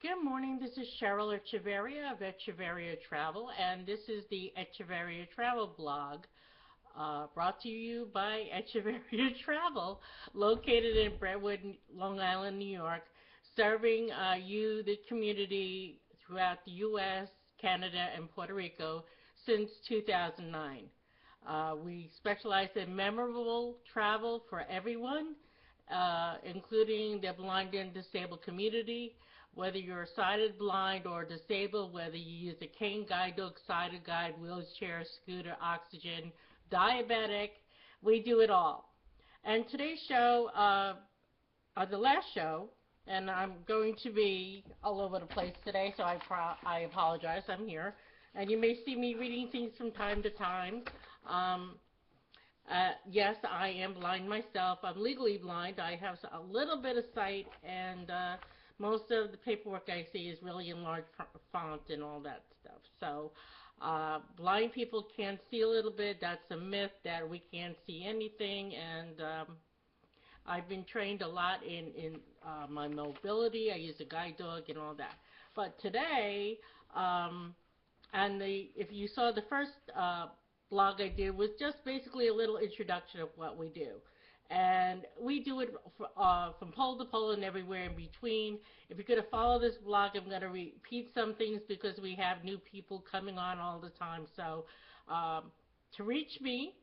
Good morning, this is Cheryl Echevarria of Echevarria Travel, and this is the Echevarria Travel Blog, brought to you by Echevarria Travel, located in Brentwood, Long Island, New York, serving you, the community, throughout the U.S., Canada, and Puerto Rico since 2009. We specialize in memorable travel for everyone, including the blind and disabled community. Whether you're sighted, blind, or disabled, whether you use a cane, guide dog, sighted guide, wheelchair, scooter, oxygen, diabetic, we do it all. And today's show, the last show, and I'm going to be all over the place today, so I apologize. I'm here. And you may see me reading things from time to time. Yes, I am blind myself. I'm legally blind. I have a little bit of sight, and most of the paperwork I see is really in large font and all that stuff. So blind people can see a little bit. That's a myth that we can't see anything. And I've been trained a lot in my mobility. I use a guide dog and all that. But today, if you saw the first blog I did, was just basically a little introduction of what we do. And we do it from pole to pole and everywhere in between. If you're going to follow this blog, I'm going to repeat some things because we have new people coming on all the time. So to reach me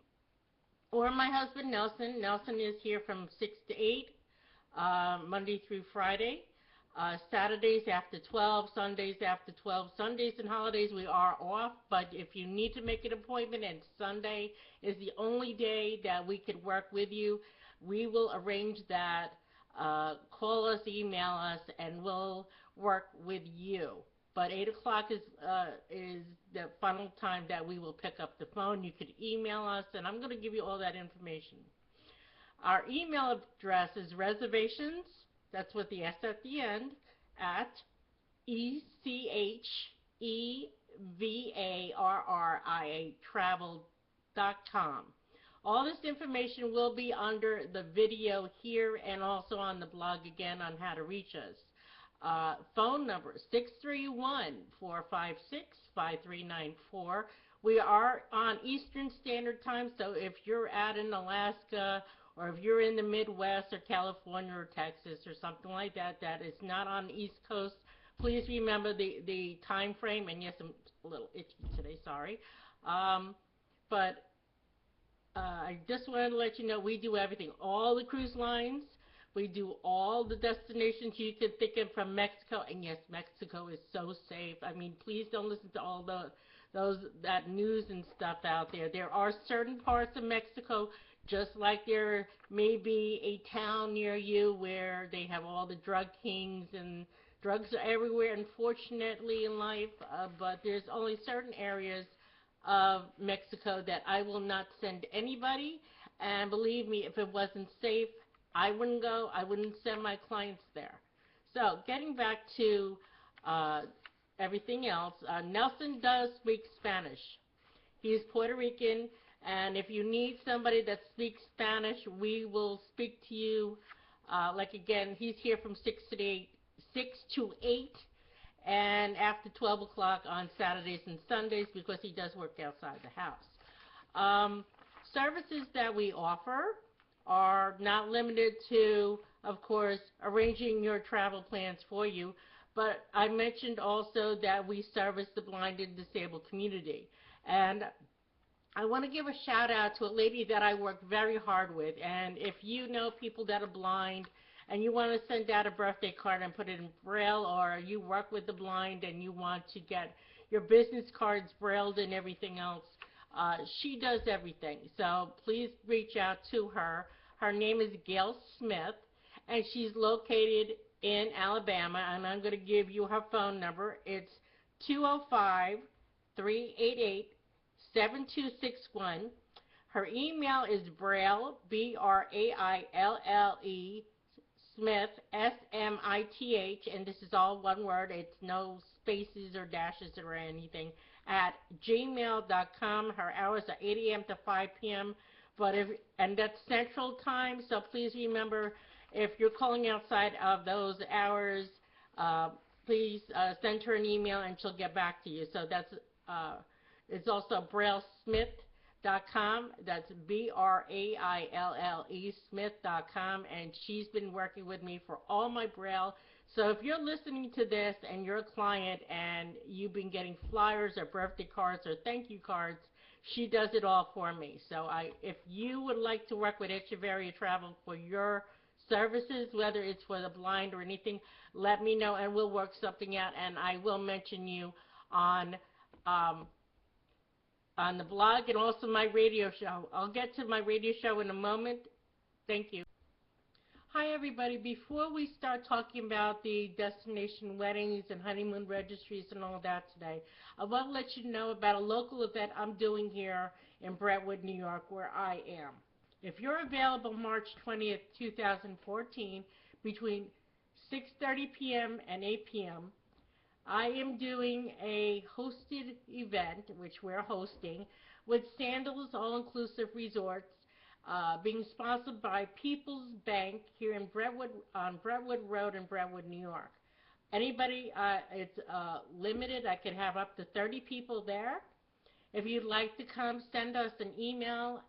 or my husband, Nelson, Nelson is here from 6 to 8, Monday through Friday. Saturdays after 12, Sundays after 12. Sundays and holidays we are off, but if you need to make an appointment and Sunday is the only day that we could work with you, we will arrange that. Call us, email us, and we'll work with you. But 8 o'clock is the final time that we will pick up the phone. You could email us, and I'm going to give you all that information. Our email address is reservations, that's with the S at the end, at Echevarria travel.com. All this information will be under the video here and also on the blog again on how to reach us. Phone number 631-456-5394. We are on Eastern Standard Time, so if you're out in Alaska or if you're in the Midwest or California or Texas or something like that, that is not on the East Coast, please remember the time frame. And yes, I'm a little itchy today, sorry. But I just wanted to let you know we do everything. All the cruise lines, we do all the destinations you could think of from Mexico. And yes, Mexico is so safe. I mean, please don't listen to all that news and stuff out there. There are certain parts of Mexico, just like there may be a town near you where they have all the drug kings, and drugs are everywhere, unfortunately, in life. But there's only certain areas of Mexico that I will not send anybody. And believe me, if it wasn't safe, I wouldn't go. I wouldn't send my clients there. So getting back to everything else, Nelson does speak Spanish. He's Puerto Rican, and if you need somebody that speaks Spanish, we will speak to you. Like again, he's here from 6 to 8, and after 12 o'clock on Saturdays and Sundays because he does work outside the house. Services that we offer are not limited to, of course, arranging your travel plans for you, but I mentioned also that we service the blind and disabled community. And I want to give a shout out to a lady that I work very hard with. And if you know people that are blind and you want to send out a birthday card and put it in Braille, or you work with the blind and you want to get your business cards brailled and everything else, she does everything. So please reach out to her. Her name is Gail Smith, and she's located in Alabama, and I'm going to give you her phone number. It's 205-388-7261. Her email is Braille, B-R-A-I-L-L-E, Smith, S-M-I-T-H, and this is all one word. It's no spaces or dashes or anything, at gmail.com. Her hours are 8 a.m. to 5 p.m., and that's Central Time, so please remember, if you're calling outside of those hours, please send her an email and she'll get back to you. So that's it's also braillesmith.com. That's BRAILLE Smith.com, and she's been working with me for all my Braille. So if you're listening to this and you're a client and you've been getting flyers or birthday cards or thank you cards, she does it all for me. So if you would like to work with Echevarria Travel for your services, whether it's for the blind or anything, let me know and we'll work something out. And I will mention you on um, on the blog and also my radio show. I'll get to my radio show in a moment. Thank you. Hi, everybody. Before we start talking about the destination weddings and honeymoon registries and all that today, I want to let you know about a local event I'm doing here in Brentwood, New York, where I am. If you're available March 20th, 2014, between 6:30 p.m. and 8 p.m., I am doing a hosted event, which we're hosting, with Sandals All-Inclusive Resorts, being sponsored by People's Bank here in Brentwood, on Brentwood Road in Brentwood, New York. Anybody, it's limited. I could have up to 30 people there. If you'd like to come, send us an email,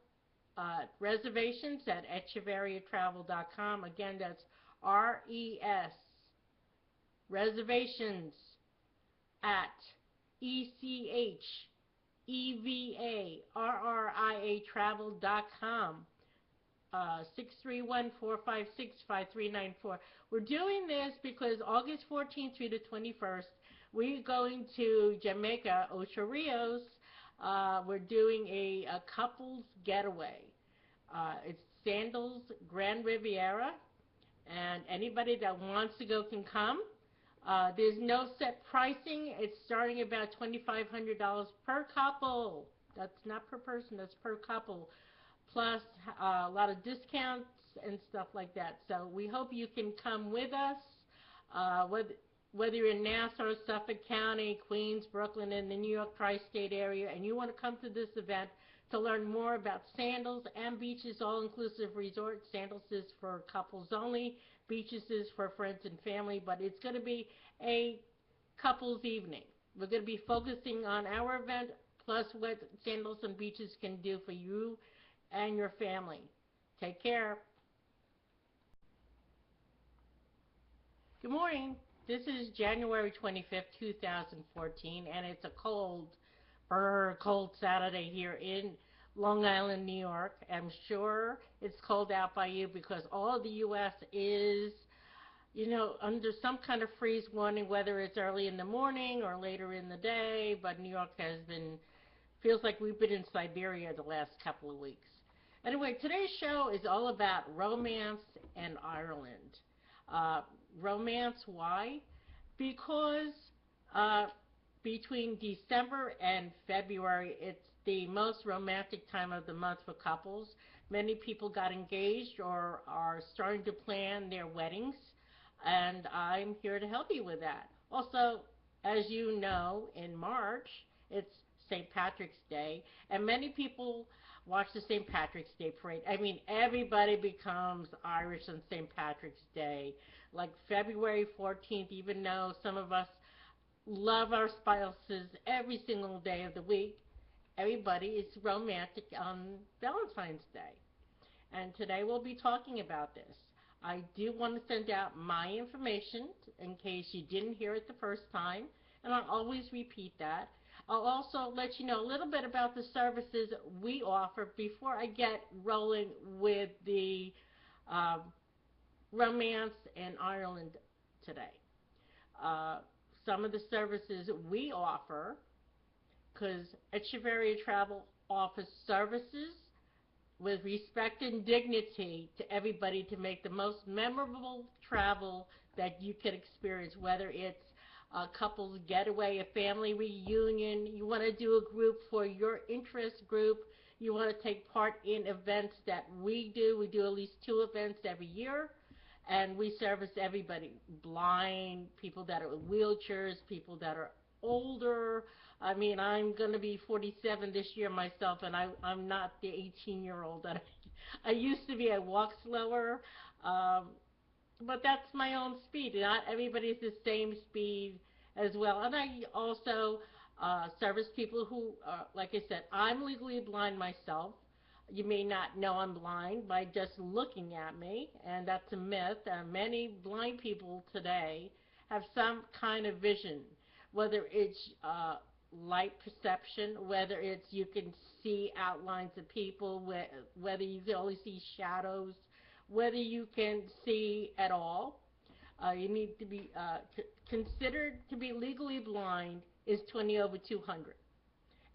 reservations at echevarriatravel.com. Again, that's R-E-S, reservations at ECHEVARRIA travel.com. 631-456-5394. We're doing this because August 14th through the 21st, we're going to Jamaica, Ocho Rios. We're doing a couples getaway. It's Sandals Grand Riviera, and anybody that wants to go can come. There's no set pricing. It's starting about $2,500 per couple. That's not per person, that's per couple. Plus a lot of discounts and stuff like that. So we hope you can come with us, whether you're in Nassau, Suffolk County, Queens, Brooklyn, and the New York tri-state area, and you want to come to this event to learn more about Sandals and Beaches All-Inclusive Resort. Sandals is for couples only. Beaches is for friends and family, but it's going to be a couples evening. We're going to be focusing on our event, plus what Sandals and Beaches can do for you and your family. Take care. Good morning. This is January 25th, 2014, and it's a cold Saturday here in Long Island, New York. I'm sure it's cold out by you because all of the U.S. is, under some kind of freeze warning, whether it's early in the morning or later in the day, but New York feels like we've been in Siberia the last couple of weeks. Anyway, today's show is all about romance and Ireland. Romance, why? Because between December and February, it's the most romantic time of the month for couples. Many people got engaged or are starting to plan their weddings, and I'm here to help you with that. Also, as you know, in March, it's St. Patrick's Day, and many people watch the St. Patrick's Day parade. I mean, everybody becomes Irish on St. Patrick's Day. Like February 14th, even though some of us love our spouses every single day of the week, everybody is romantic on Valentine's Day. And today we'll be talking about this. I do want to send out my information in case you didn't hear it the first time, and I'll always repeat that. I'll also let you know a little bit about the services we offer before I get rolling with the romance in Ireland today. Some of the services we offer, because Echevarria Travel offers services with respect and dignity to everybody to make the most memorable travel that you can experience, whether it's a couple's getaway, a family reunion, you want to do a group for your interest group, you want to take part in events that we do. We do at least 2 events every year, and we service everybody, blind, people that are with wheelchairs, people that are older. I mean, I'm going to be 47 this year myself, and I'm not the 18-year-old that I used to be. I walk slower. but that's my own speed. Not everybody's the same speed as well. And I also service people who, like I said, I'm legally blind myself. You may not know I'm blind by just looking at me, and that's a myth. Many blind people today have some kind of vision, whether it's light perception, whether it's you can see outlines of people, whether you can only see shadows, whether you can see at all. You need to be considered to be legally blind is 20 over 200.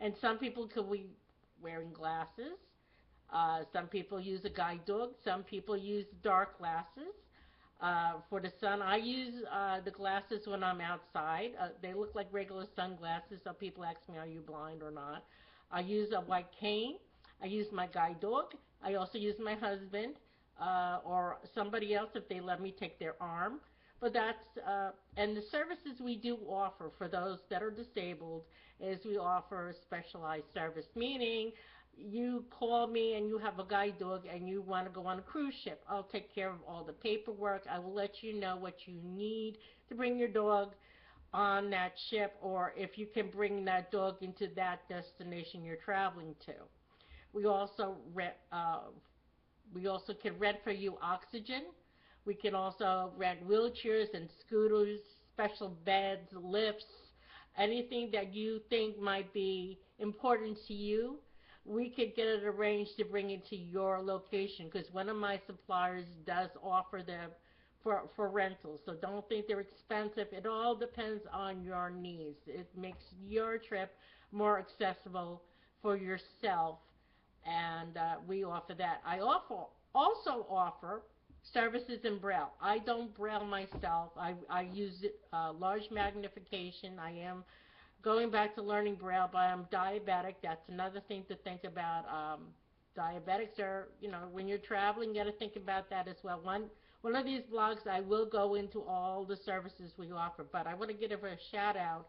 And some people could be wearing glasses. Some people use a guide dog. Some people use dark glasses. For the sun, I use the glasses when I'm outside. They look like regular sunglasses, so people ask me, are you blind or not? I use a white cane. I use my guide dog. I also use my husband or somebody else if they let me take their arm. But and the services we do offer for those that are disabled is we offer a specialized service, meaning you call me and you have a guide dog and you want to go on a cruise ship. I'll take care of all the paperwork. I will let you know what you need to bring your dog on that ship, or if you can bring that dog into that destination you're traveling to. We also we also can rent for you oxygen. We can also rent wheelchairs and scooters, special beds, lifts, anything that you think might be important to you. We could get it arranged to bring it to your location because one of my suppliers does offer them for rentals. So don't think they're expensive. It all depends on your needs. It makes your trip more accessible for yourself, and we offer that. I also offer services in Braille. I don't Braille myself. I use large magnification. I am going back to learning Braille, but I'm diabetic. That's another thing to think about. Diabetics are, when you're traveling, you got to think about that as well. One of these blogs, I will go into all the services we offer, but I want to give her a shout out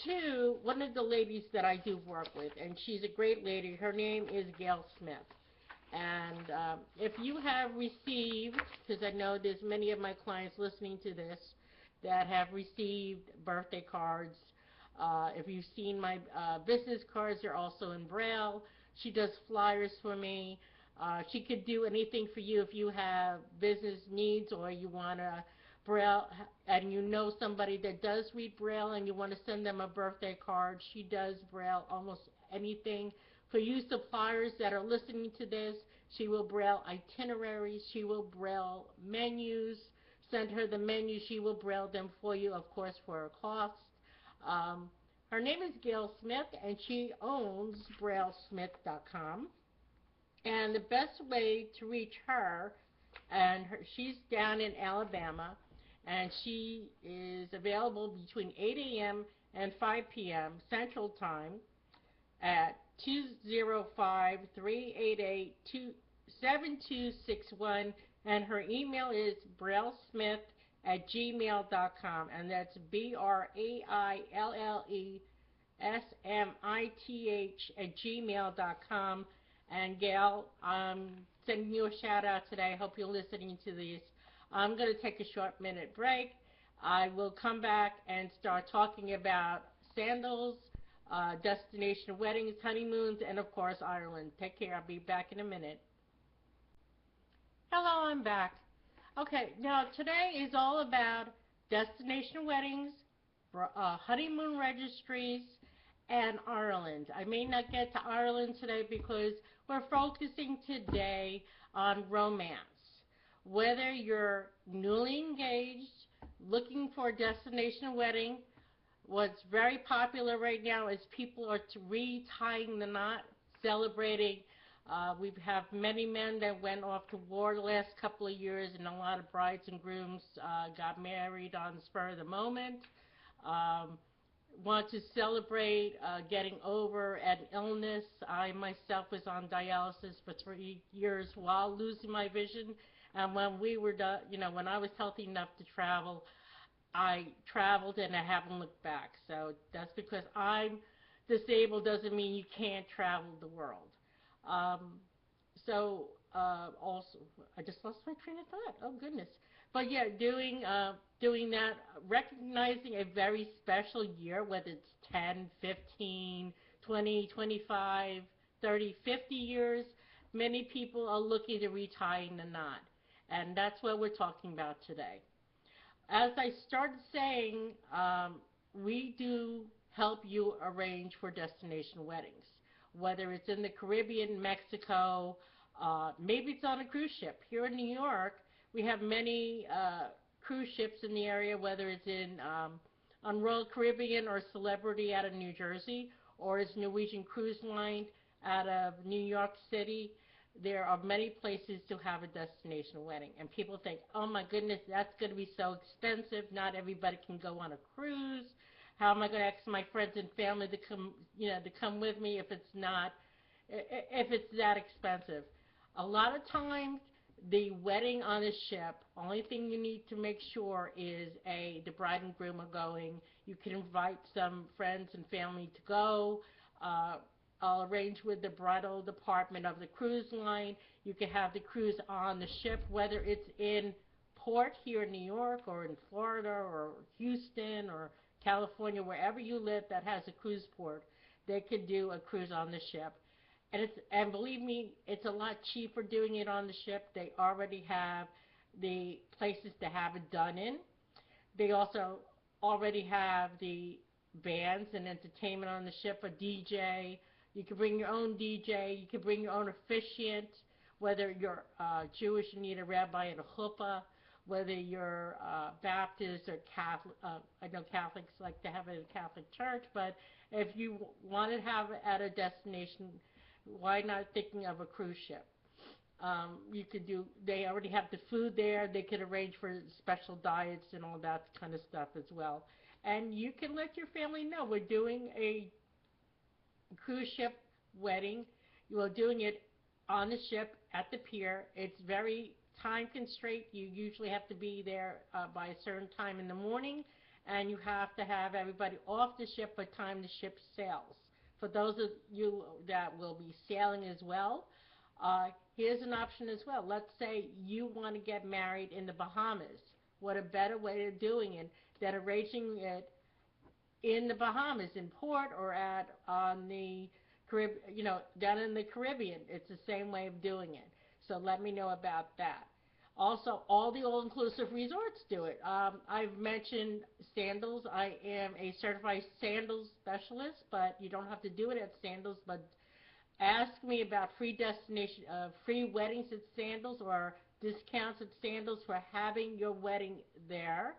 to one of the ladies that I do work with, and she's a great lady. Her name is Gail Smith. And if you have received, because I know there's many of my clients listening to this that have received birthday cards, if you've seen my business cards, they're also in Braille. She does flyers for me. She could do anything for you if you have business needs or you want to Braille and you know somebody that does read Braille and you want to send them a birthday card. She does Braille almost anything. For you suppliers that are listening to this, she will Braille itineraries. She will Braille menus. Send her the menu. She will Braille them for you, of course, for a cost. Um, Her name is Gail Smith, and she owns BrailleSmith.com. And the best way to reach her, she's down in Alabama, and she is available between 8 a.m. and 5 p.m. Central Time at 205-388-7261, and her email is braillesmith@gmail.com, and that's BrailleSmith@gmail.com. And Gail, I'm sending you a shout out today. I hope you're listening to this. I'm going to take a short minute break. I will come back and start talking about sandals, destination weddings, honeymoons, and of course Ireland. Take care. I'll be back in a minute. Hello, I'm back. Okay, now today is all about destination weddings, honeymoon registries, and Ireland. I may not get to Ireland today because we're focusing today on romance. Whether you're newly engaged, looking for a destination wedding, what's very popular right now is people are retying the knot, celebrating. We have many men that went off to war the last couple of years, and a lot of brides and grooms got married on the spur of the moment. Um, want to celebrate getting over an illness. I myself was on dialysis for 3 years while losing my vision, and when we were done, when I was healthy enough to travel, I traveled and I haven't looked back. So that's because I'm disabled doesn't mean you can't travel the world. Um, also, I just lost my train of thought. Oh, goodness. But yeah, doing that, recognizing a very special year, whether it's 10, 15, 20, 25, 30, 50 years, many people are looking to retie in the knot. And that's what we're talking about today. As I started saying, we do help you arrange for destination weddings, whether it's in the Caribbean, Mexico, maybe it's on a cruise ship. Here in New York, we have many cruise ships in the area, whether it's on Royal Caribbean or Celebrity out of New Jersey, or it's Norwegian Cruise Line out of New York City. There are many places to have a destination wedding, and people think, oh my goodness, that's going to be so expensive. Not everybody can go on a cruise. How am I going to ask my friends and family to come, to come with me if it's not, if it's that expensive? A lot of times, the wedding on a ship, only thing you need to make sure is the bride and groom are going. You can invite some friends and family to go. Uh, I'll arrange with the bridal department of the cruise line. You can have the cruise on the ship, whether it's in port here in New York or in Florida or Houston or California, wherever you live that has a cruise port. They could do a cruise on the ship. And believe me, it's a lot cheaper doing it on the ship. They already have the places to have it done in. They also already have the bands and entertainment on the ship, a DJ. You can bring your own DJ. You can bring your own officiant, whether you're Jewish and need a rabbi and a chuppah, whether you're Baptist or Catholic. I know Catholics like to have it in a Catholic church, but if you want to have it at a destination, why not thinking of a cruise ship? You could do, they already have the food there. They could arrange for special diets and all that kind of stuff as well. And you can let your family know we're doing a cruise ship wedding. You are doing it on the ship at the pier. It's very time constraint. You usually have to be there by a certain time in the morning, and you have to have everybody off the ship by the time the ship sails. For those of you that will be sailing as well, here's an option as well. Let's say you want to get married in the Bahamas. What a better way of doing it than arranging it in the Bahamas, in port, or at on the down in the Caribbean. It's the same way of doing it. So let me know about that. Also, all the all-inclusive resorts do it. I've mentioned Sandals. I am a certified Sandals specialist, but you don't have to do it at Sandals. But ask me about free weddings at Sandals or discounts at Sandals for having your wedding there.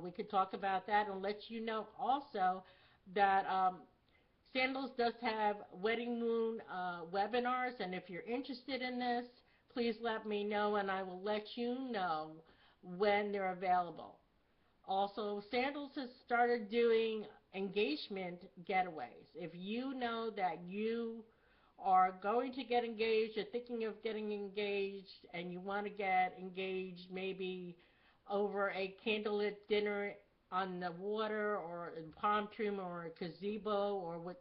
We could talk about that and let you know also that Sandals does have Wedding Moon webinars, and if you're interested in this, please let me know and I will let you know when they're available. Also, Sandals has started doing engagement getaways. If you know that you are going to get engaged or thinking of getting engaged and you want to get engaged maybe over a candlelit dinner on the water or in palm tree or a gazebo or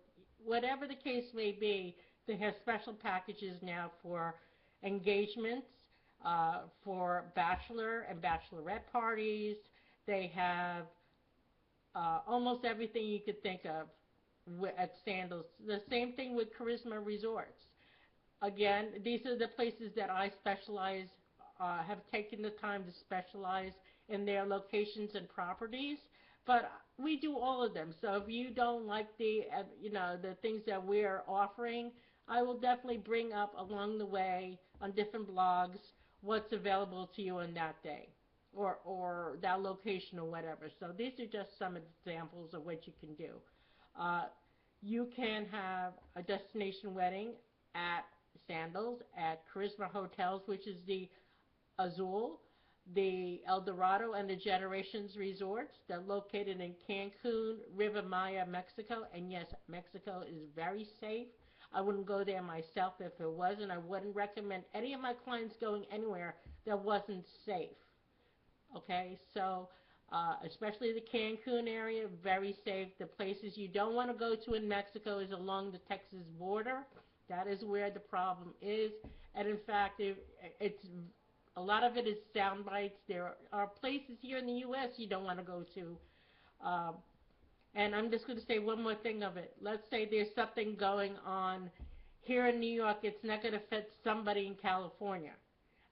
whatever the case may be, they have special packages now for engagements, for bachelor and bachelorette parties. They have almost everything you could think of at Sandals. The same thing with Charisma Resorts. Again, these are the places that I specialize, have taken the time to specialize in their locations and properties. But we do all of them. So if you don't like the things that we are offering, I will definitely bring up along the way on different blogs what's available to you on that day or that location or whatever. So these are just some examples of what you can do. Uh, you can have a destination wedding at Sandals, at Charisma Hotels, which is the Azul, the El Dorado, and the Generations Resorts. They're located in Cancun, Riva Maya, Mexico. And yes, Mexico is very safe. I wouldn't go there myself if it wasn't. I wouldn't recommend any of my clients going anywhere that wasn't safe. Okay, so especially the Cancun area, very safe. The places you don't want to go to in Mexico is along the Texas border. That is where the problem is. And in fact, it's A lot of it is sound bites. There are places here in the U.S. you don't want to go to. Um, and I'm just going to say one more thing of it. Let's say there's something going on here in New York. It's not going to affect somebody in California.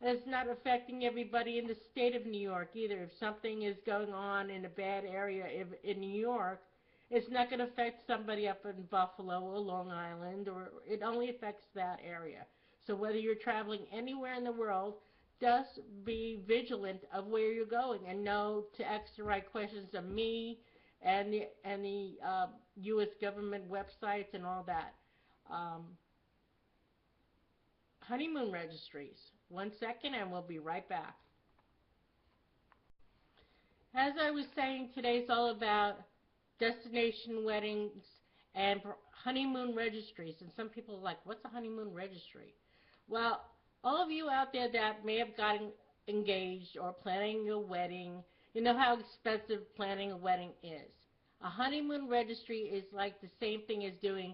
And it's not affecting everybody in the state of New York either. If something is going on in a bad area in New York, it's not going to affect somebody up in Buffalo or Long Island, or it only affects that area. So whether you're traveling anywhere in the world, just be vigilant of where you're going and know to ask the right questions of me and the U.S. government websites and all that. Um, Honeymoon Registries. 1 second, and we'll be right back. As I was saying, today's all about destination weddings and honeymoon registries. And some people are like, what's a honeymoon registry? Well, all of you out there that may have gotten engaged or planning a wedding, you know how expensive planning a wedding is. A honeymoon registry is like the same thing as doing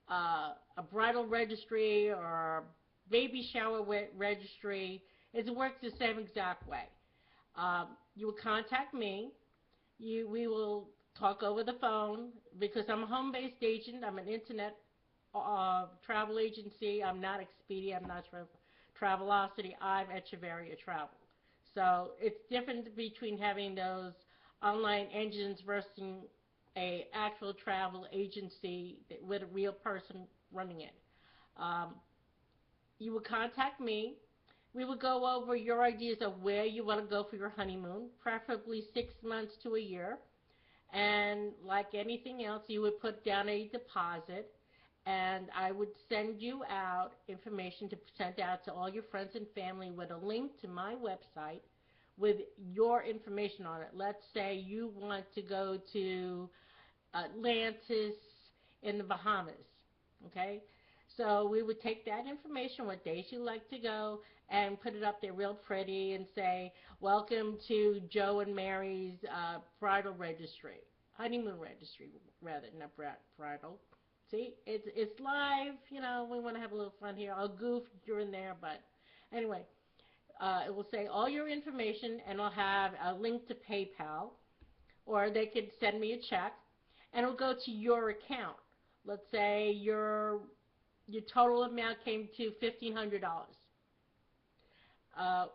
a bridal registry or a baby shower registry. It works the same exact way. You will contact me. We will talk over the phone because I'm a home-based agent. I'm an internet travel agency. I'm not Expedia. I'm not Travelocity. I'm Echevarria Travel. So it's different between having those online engines versus a actual travel agency with a real person running it. Um, you will contact me. We will go over your ideas of where you want to go for your honeymoon, preferably 6 months to a year. And like anything else, you would put down a deposit, and I would send you out information to send out to all your friends and family with a link to my website with your information on it. Let's say you want to go to Atlantis in the Bahamas, okay? So we would take that information, what days you like to go, and put it up there real pretty and say, welcome to Joe and Mary's bridal registry, honeymoon registry, rather, not bridal. See, it's live, you know, we want to have a little fun here. I'll goof during there, but anyway, it will say all your information, and I'll have a link to PayPal, or they could send me a check, and it'll go to your account. Let's say your total amount came to $1,500. Uh,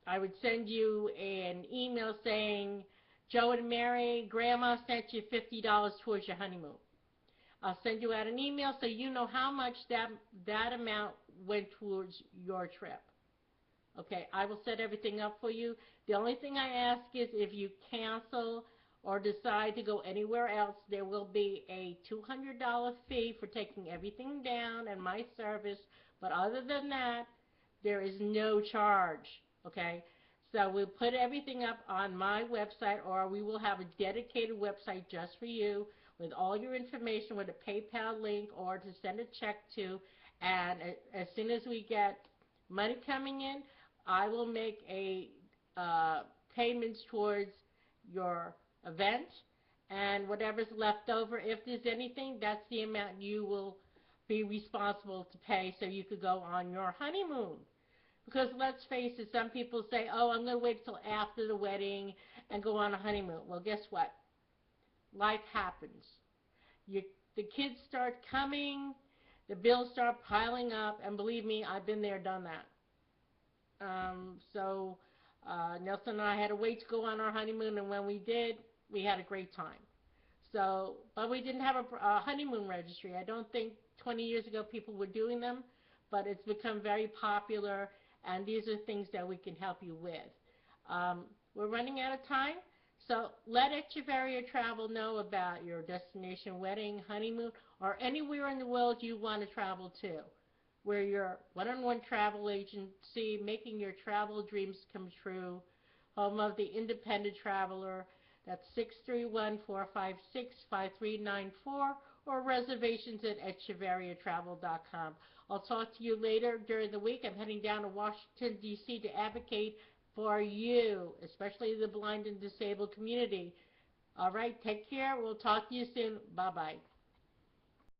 I would send you an email saying, Joe and Mary, Grandma sent you $50 towards your honeymoon. I'll send you out an email so you know how much that amount went towards your trip. Okay, I will set everything up for you. The only thing I ask is if you cancel or decide to go anywhere else, there will be a $200 fee for taking everything down and my service. But other than that, there is no charge. Okay, so we'll put everything up on my website, or we will have a dedicated website just for you with all your information with a PayPal link or to send a check to. And as soon as we get money coming in, I will make a payments towards your event, and whatever's left over, if there's anything, that's the amount you will be responsible to pay so you could go on your honeymoon. Because let's face it, some people say, oh, I'm going to wait till after the wedding and go on a honeymoon. Well, guess what? Life happens. The kids start coming, the bills start piling up, and believe me, I've been there, done that. So Nelson and I had to wait to go on our honeymoon, and when we did, we had a great time. So, but we didn't have a honeymoon registry. I don't think 20 years ago people were doing them, but it's become very popular, and these are things that we can help you with. We're running out of time, so let Echevarria Travel know about your destination wedding, honeymoon, or anywhere in the world you want to travel to. We're your one-on-one travel agency, making your travel dreams come true, home of the independent traveler. That's 631-456-5394, or reservations at echevarriatravel.com. I'll talk to you later during the week. I'm heading down to Washington, D.C. to advocate for you, especially the blind and disabled community. All right, take care. We'll talk to you soon. Bye-bye.